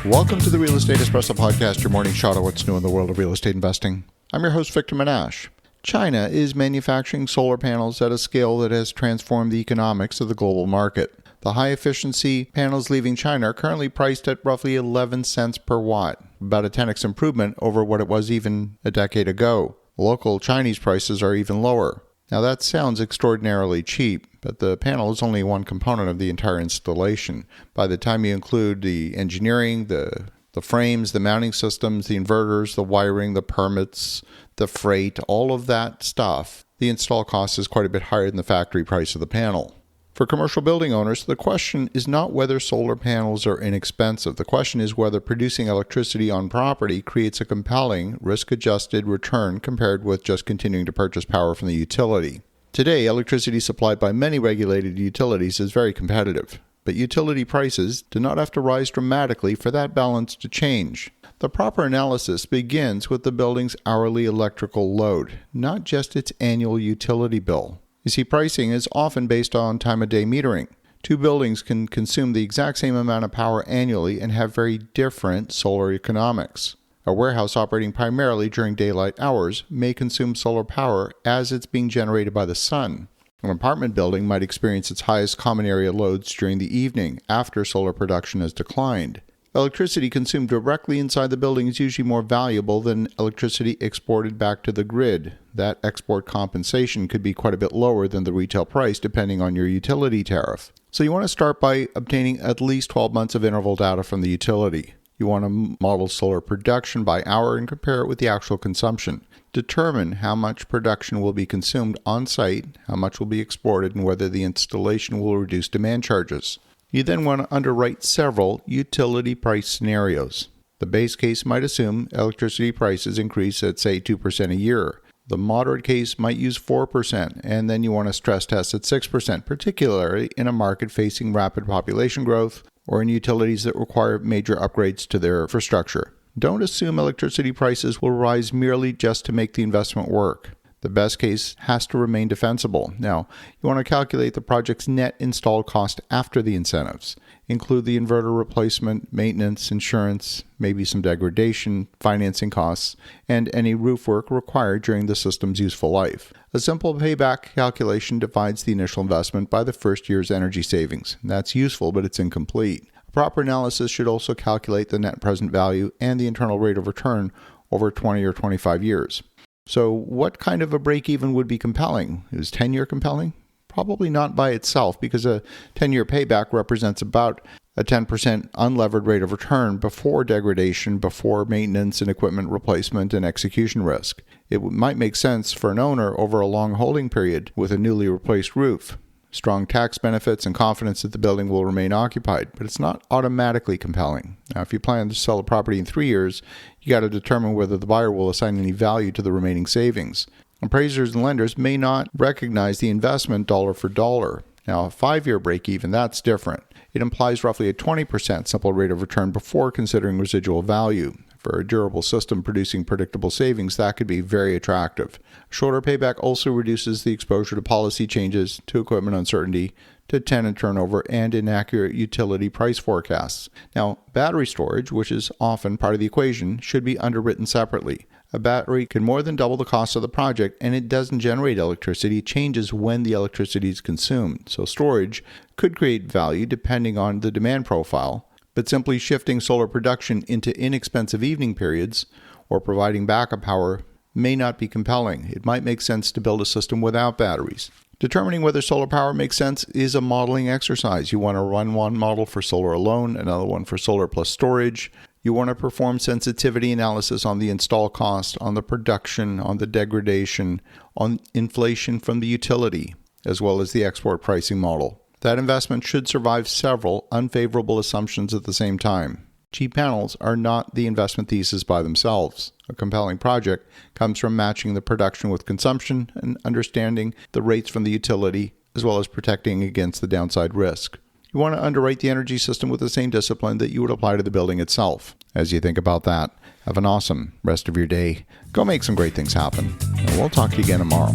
Welcome to the Real Estate Espresso Podcast, your morning shot of what's new in the world of real estate investing. I'm your host, Victor Menasche. China is manufacturing solar panels at a scale that has transformed the economics of the global market. The high-efficiency panels leaving China are currently priced at roughly 11 cents per watt, about a 10x improvement over what it was even a decade ago. Local Chinese prices are even lower. Now that sounds extraordinarily cheap, but the panel is only one component of the entire installation. By the time you include the engineering, the frames, the mounting systems, the inverters, the wiring, the permits, the freight, all of that stuff, the install cost is quite a bit higher than the factory price of the panel. For commercial building owners, the question is not whether solar panels are inexpensive. The question is whether producing electricity on property creates a compelling, risk-adjusted return compared with just continuing to purchase power from the utility. Today, electricity supplied by many regulated utilities is very competitive, but utility prices do not have to rise dramatically for that balance to change. The proper analysis begins with the building's hourly electrical load, not just its annual utility bill. You see, pricing is often based on time-of-day metering. Two buildings can consume the exact same amount of power annually and have very different solar economics. A warehouse operating primarily during daylight hours may consume solar power as it's being generated by the sun. An apartment building might experience its highest common area loads during the evening after solar production has declined. Electricity consumed directly inside the building is usually more valuable than electricity exported back to the grid. That export compensation could be quite a bit lower than the retail price depending on your utility tariff. So you want to start by obtaining at least 12 months of interval data from the utility. You want to model solar production by hour and compare it with the actual consumption. Determine how much production will be consumed on site, how much will be exported, and whether the installation will reduce demand charges. You then want to underwrite several utility price scenarios. The base case might assume electricity prices increase at, say, 2% a year. The moderate case might use 4%, and then you want to stress test at 6%, particularly in a market facing rapid population growth or in utilities that require major upgrades to their infrastructure. Don't assume electricity prices will rise merely just to make the investment work. The best case has to remain defensible. Now, you want to calculate the project's net installed cost after the incentives. Include the inverter replacement, maintenance, insurance, maybe some degradation, financing costs, and any roof work required during the system's useful life. A simple payback calculation divides the initial investment by the first year's energy savings. That's useful, but it's incomplete. A proper analysis should also calculate the net present value and the internal rate of return over 20 or 25 years. So what kind of a break-even would be compelling? Is 10-year compelling? Probably not by itself, because a 10-year payback represents about a 10% unlevered rate of return before degradation, before maintenance and equipment replacement and execution risk. It might make sense for an owner over a long holding period with a newly replaced roof. Strong tax benefits and confidence that the building will remain occupied, but it's not automatically compelling. Now, if you plan to sell a property in 3 years, you got to determine whether the buyer will assign any value to the remaining savings. Appraisers and lenders may not recognize the investment dollar for dollar. Now, a 5-year break-even, that's different. It implies roughly a 20% simple rate of return before considering residual value. For a durable system producing predictable savings, that could be very attractive. A shorter payback also reduces the exposure to policy changes, to equipment uncertainty, to tenant turnover, and inaccurate utility price forecasts. Now, battery storage, which is often part of the equation, should be underwritten separately. A battery can more than double the cost of the project, and it doesn't generate electricity. It changes when the electricity is consumed. So storage could create value depending on the demand profile, but simply shifting solar production into inexpensive evening periods or providing backup power may not be compelling. It might make sense to build a system without batteries. Determining whether solar power makes sense is a modeling exercise. You want to run one model for solar alone, another one for solar plus storage. You want to perform sensitivity analysis on the install cost, on the production, on the degradation, on inflation from the utility, as well as the export pricing model. That investment should survive several unfavorable assumptions at the same time. Cheap panels are not the investment thesis by themselves. A compelling project comes from matching the production with consumption and understanding the rates from the utility, as well as protecting against the downside risk. You want to underwrite the energy system with the same discipline that you would apply to the building itself. As you think about that, have an awesome rest of your day. Go make some great things happen, and we'll talk to you again tomorrow.